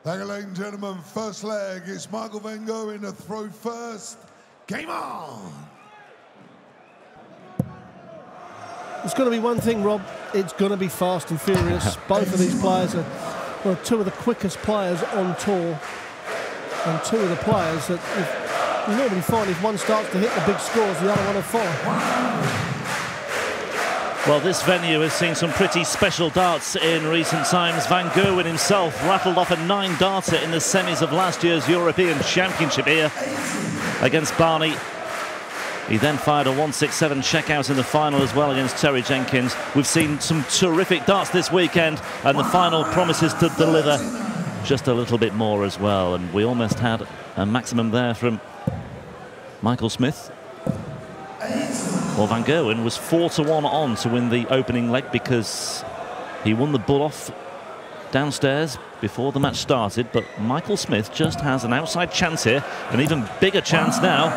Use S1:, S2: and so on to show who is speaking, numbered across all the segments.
S1: Thank you, ladies and gentlemen. First leg is Michael van Gerwen to throw first. Game on!
S2: It's going to be one thing, Rob. It's going to be fast and furious. Both of these players are two of the quickest players on tour, and two of the players that you normally find if one starts to hit the big scores, the other one will follow.
S3: Well, this venue has seen some pretty special darts in recent times. Van Gerwen himself rattled off a 9-darter in the semis of last year's European Championship here against Barney. He then fired a 167 checkout in the final as well against Terry Jenkins. We've seen some terrific darts this weekend, and the final promises to deliver just a little bit more as well. And we almost had a maximum there from Michael Smith. Well, Van Gerwen was 4-1 on to win the opening leg because he won the bull off downstairs before the match started. But Michael Smith just has an outside chance here, an even bigger chance now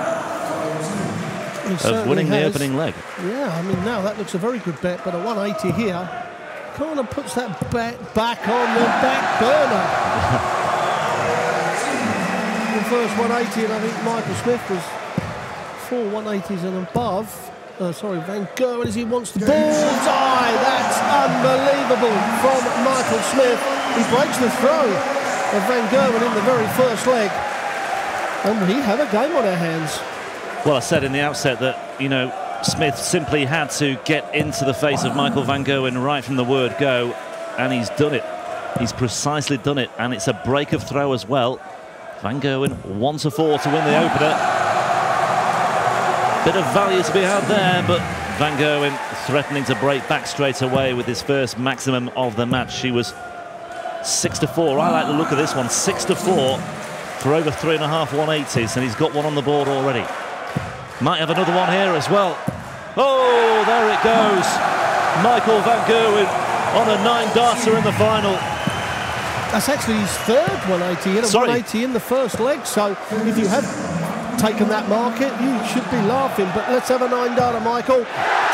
S3: of winning the opening leg.
S2: Yeah, I mean, now that looks a very good bet, but a 180 here kind of puts that bet back on the back burner. The first 180, and I think Michael Smith was 4 180s and above. Sorry, Van Gerwen, as he wants the bullseye. That's unbelievable from Michael Smith. He breaks the throw of Van Gerwen in the very first leg, and we have a game on our hands.
S3: Well, I said in the outset that, you know, Smith simply had to get into the face of Michael van Gerwen right from the word go, and he's done it. He's precisely done it, and it's a break of throw as well. Van Gerwen 1-4 to win the opener. Bit of value to be had there, but Van Gerwen threatening to break back straight away with his first maximum of the match. She was 6-4. I like the look of this one, 6-4 for over 3.5 180s, and he's got one on the board already. Might have another one here as well. Oh, there it goes. Michael van Gerwen on a 9-darter in the final.
S2: That's actually his third 180. He had a 180 in the first leg, so if you had taken that market, you should be laughing. But let's have a 9-darter, Michael.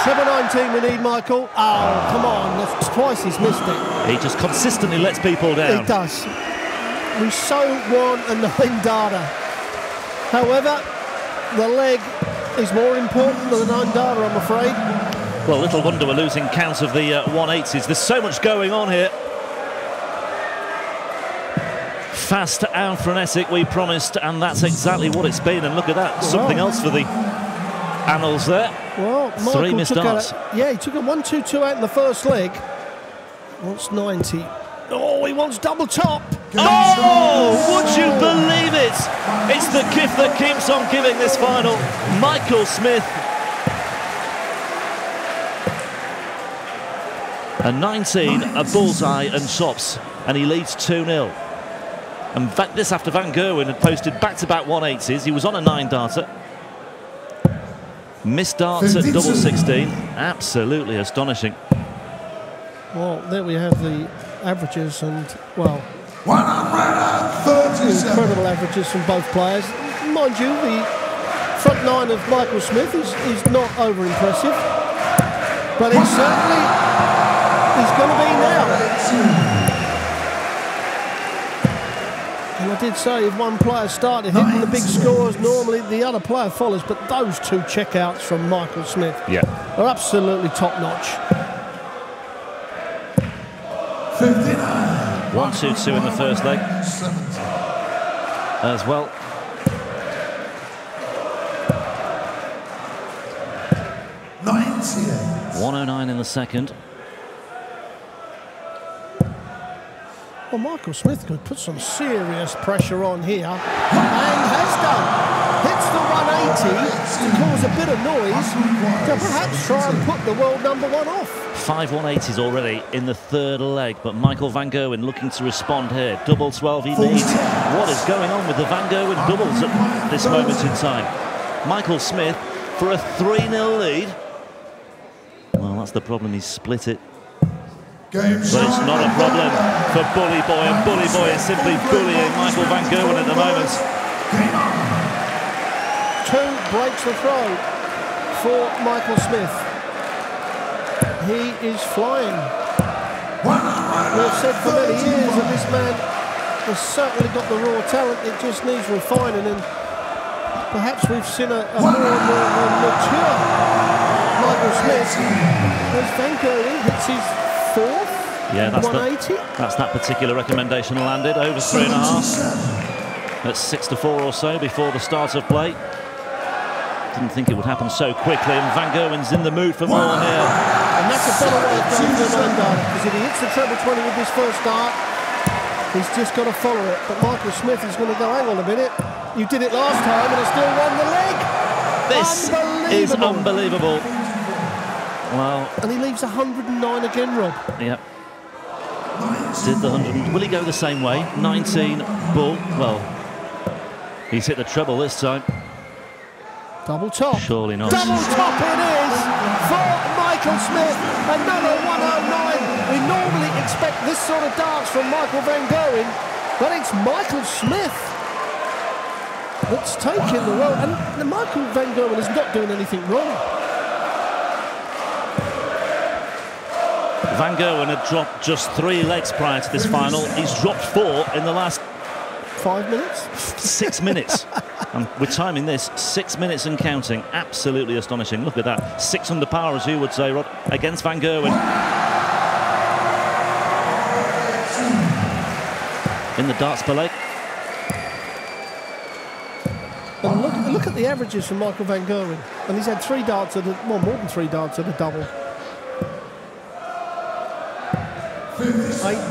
S2: Treble 19 we need, Michael. Oh, come on. That's twice he's missed it.
S3: He just consistently lets people down.
S2: He does. We so want a 9-darter. However, the leg is more important than the 9-darter, I'm afraid.
S3: Well, little wonder we're losing count of the 180s. There's so much going on here. Fast and frenetic, we promised, and that's exactly what it's been. And look at that, something else for the annals there.
S2: Well, Michael
S3: 3 missed darts.
S2: Yeah, he took a 1-2-2 out in the first leg. Wants 90. Oh, he wants double top.
S3: Oh, would you believe it? It's the gift that keeps on giving this final. Michael Smith. A 19, a bullseye and chops, and he leads 2-0. And this after Van Gerwen had posted back-to-back 180s. He was on a 9-darter. Missed darts at double 16. Absolutely astonishing.
S2: Well, there we have the averages, and, well,
S1: 137.
S2: incredible averages from both players. Mind you, the front 9 of Michael Smith is not over-impressive, but it certainly is going to be now. And I did say if one player started hitting the big scores, normally the other player follows, but those 2 checkouts from Michael Smith are absolutely top-notch.
S3: 1-2-2 in the first leg as well. 109 in the second.
S2: Well, Michael Smith could put some serious pressure on here, and has done. Hits the 180 to cause a bit of noise to perhaps try and put the world #1 off.
S3: 5 180s already in the third leg, but Michael van Gerwen looking to respond here. Double 12 he needs. What is going on with the van Gerwen doubles at this moment in time? Michael Smith for a 3-0 lead. Well, that's the problem, he's split it. But it's not a problem for Bully Boy, and Bully Boy is simply bullying Michael van Gerwen at the moment.
S2: 2 breaks the throw for Michael Smith. He is flying. We've said for many years that this man has certainly got the raw talent. It just needs refining, and perhaps we've seen a more mature Michael Smith as Van Gerwen hits his fourth.
S3: Yeah, that's
S2: 180.
S3: That's that particular recommendation landed over 3.5. At 6-4 or so before the start of play. Didn't think it would happen so quickly, and Van Gerwen's in the mood for more here.
S2: And that's a better way of going for a 9 dart, because if he hits the treble 20 with this first dart, he's just got to follow it. But Michael Smith is going to go, hang on a minute, you did it last time and I still won the leg.
S3: This is unbelievable. Well,
S2: and he leaves 109 again, Rob.
S3: Yep. Did the 100. Will he go the same way? 19 bull. Well, he's hit the treble this time.
S2: Double top.
S3: Surely not.
S2: Double top it is for Michael Smith. Another 109. We normally expect this sort of darts from Michael Van Gerwen, but it's Michael Smith that's taking the role. And Michael Van Gerwen is not doing anything wrong.
S3: Van Gerwen had dropped just 3 legs prior to this final. He's dropped 4 in the last
S2: 5 minutes?
S3: 6 minutes. And we're timing this 6 minutes and counting. Absolutely astonishing. Look at that. 6 under par, as you would say, Rod, against Van Gerwen. In the darts per leg.
S2: And look at the averages from Michael Van Gerwen. And he's had 3 darts at a, well, more than 3 darts at a double. 8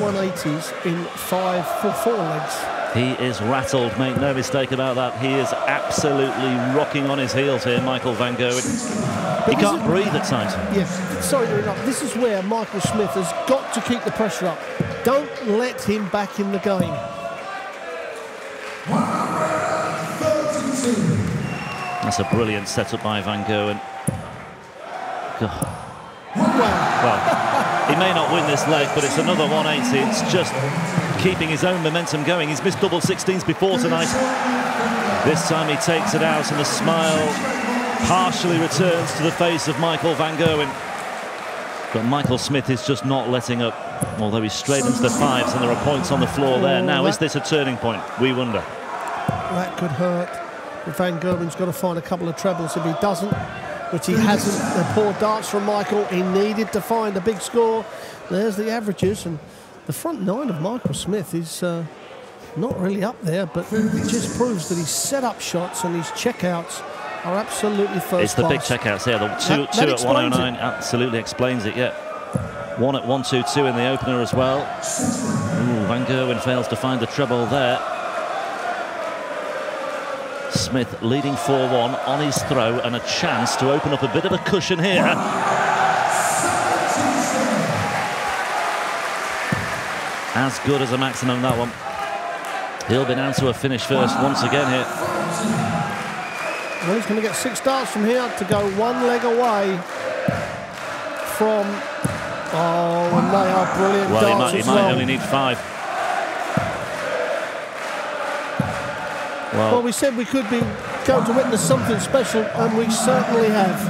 S2: 180s in 4 legs.
S3: He is rattled, make no mistake about that. He is absolutely rocking on his heels here, Michael Van Gerwen. He can't breathe at times.
S2: Yes, sorry to interrupt. This is where Michael Smith has got to keep the pressure up. Don't let him back in the game.
S3: That's a brilliant setup by Van Gerwen. God. Well, he may not win this leg, but it's another 180. It's just keeping his own momentum going. He's missed double 16s before tonight. This time he takes it out, and the smile partially returns to the face of Michael Van Gerwen. But Michael Smith is just not letting up, although he's straight into the 5s, and there are points on the floor there. Now, is this a turning point? We wonder.
S2: That could hurt. But Van Gerwen's got to find a couple of trebles. If he doesn't, which he hasn't, the poor darts from Michael, he needed to find a big score. There's the averages, and the front 9 of Michael Smith is not really up there, but it just proves that his set-up shots and his checkouts are absolutely first
S3: It's the
S2: class.
S3: big checkouts here. The two at 109 absolutely explains it, yeah. 1 at 122 in the opener as well. Ooh, Van Gerwen fails to find the treble there. Smith leading 4-1 on his throw, and a chance to open up a bit of a cushion here. As good as a maximum, that one. He'll be down to a finish first once again here.
S2: Well, he's going to get 6 darts from here to go 1 leg away from... Oh, and they are brilliant darts
S3: he might only need 5.
S2: Well, we said we could be going to witness something special, and we certainly have.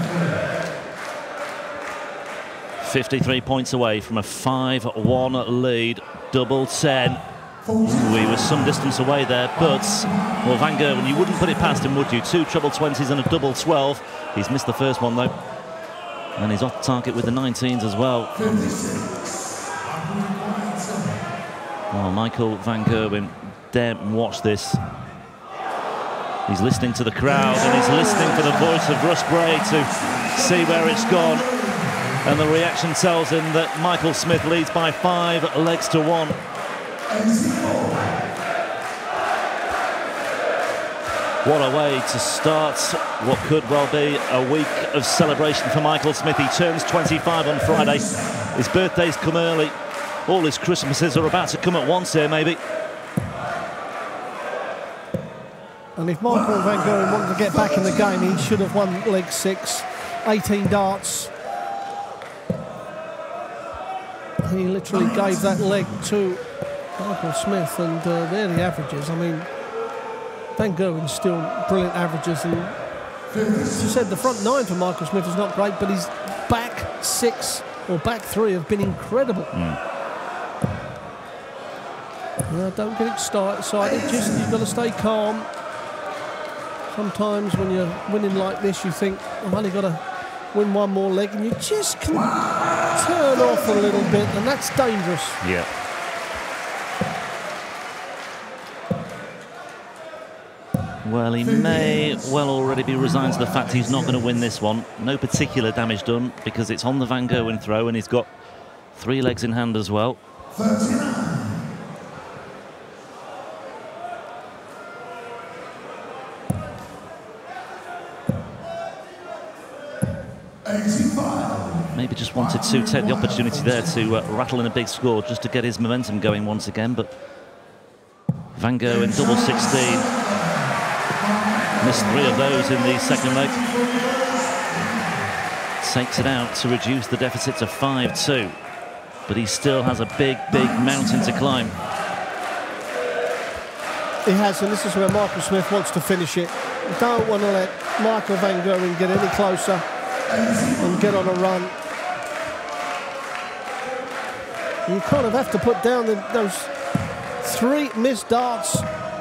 S3: 53 points away from a 5-1 lead, double 10. Ooh, he was some distance away there, but, well, Van Gerwen, you wouldn't put it past him, would you? 2 treble 20s and a double 12. He's missed the first one, though. And he's off target with the 19s as well. Oh, Michael Van Gerwen, daren't watch this. He's listening to the crowd, and he's listening for the voice of Russ Bray to see where it's gone. And the reaction tells him that Michael Smith leads by 5 legs to 1. What a way to start what could well be a week of celebration for Michael Smith. He turns 25 on Friday. His birthday's come early. All his Christmases are about to come at once here, maybe.
S2: And if Michael Van Gerwen wanted to get back in the game, he should have won leg 6, 18 darts. He literally gave that leg to Michael Smith, and they're the averages. I mean, Van Gerwen's still brilliant averages, and as you said, the front 9 for Michael Smith is not great, but his back 6 or back 3 have been incredible. Don't get excited, just you've got to stay calm. Sometimes when you're winning like this, you think, I've only got to win one more leg, and you just can turn off a little bit, and that's dangerous.
S3: Yeah. Well, he may well already be resigned to the fact he's not going to win this one. No particular damage done because it's on the Van Gerwen throw and he's got 3 legs in hand as well.
S1: 85.
S3: Maybe just wanted to take the opportunity there to rattle in a big score just to get his momentum going once again, but Van Gerwen double 16. Missed 3 of those in the second leg. Takes it out to reduce the deficit to 5-2. But he still has a big, big mountain to climb.
S2: He has, and this is where Michael Smith wants to finish it. You don't want to let Michael Van Gerwen get any closer and get on a run. You kind of have to put down those 3 missed darts.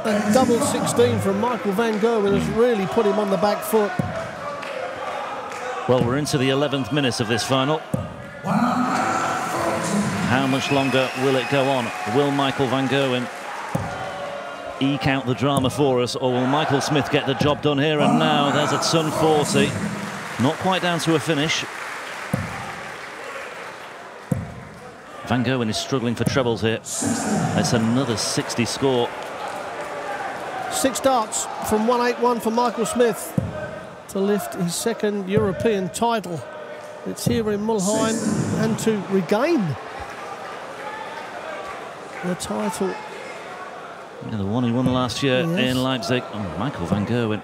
S2: And double 16 from Michael Van Gerwen has really put him on the back foot.
S3: Well, we're into the 11th minute of this final. How much longer will it go on? Will Michael Van Gerwen eke out the drama for us, or will Michael Smith get the job done here and now? There's a ton 40. Not quite down to a finish. Van Gerwen is struggling for trebles here. That's another 60 score.
S2: 6 darts from 181 for Michael Smith to lift his 2nd European title. It's here in Mulheim, and to regain the title.
S3: Yeah, the one he won last year in Leipzig. Oh, Michael Van Gerwen,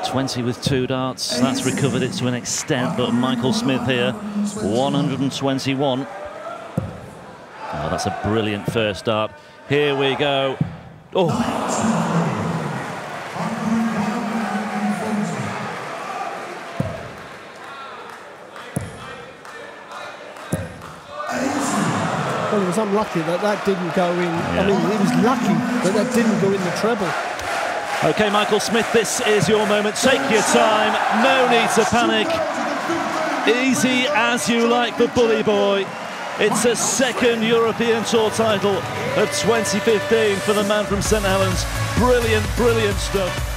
S3: 20 with 2 darts. That's recovered it to an extent, but Michael Smith here, 121. Oh, that's a brilliant first dart. Here we go. Oh.
S2: Well, he was unlucky that didn't go in. Yeah. I mean, he was lucky that didn't go in the treble.
S3: OK, Michael Smith, this is your moment. Take your time. No need to panic. Easy as you like the bully boy. It's a 2nd European Tour title of 2015 for the man from St Helens. Brilliant, brilliant stuff.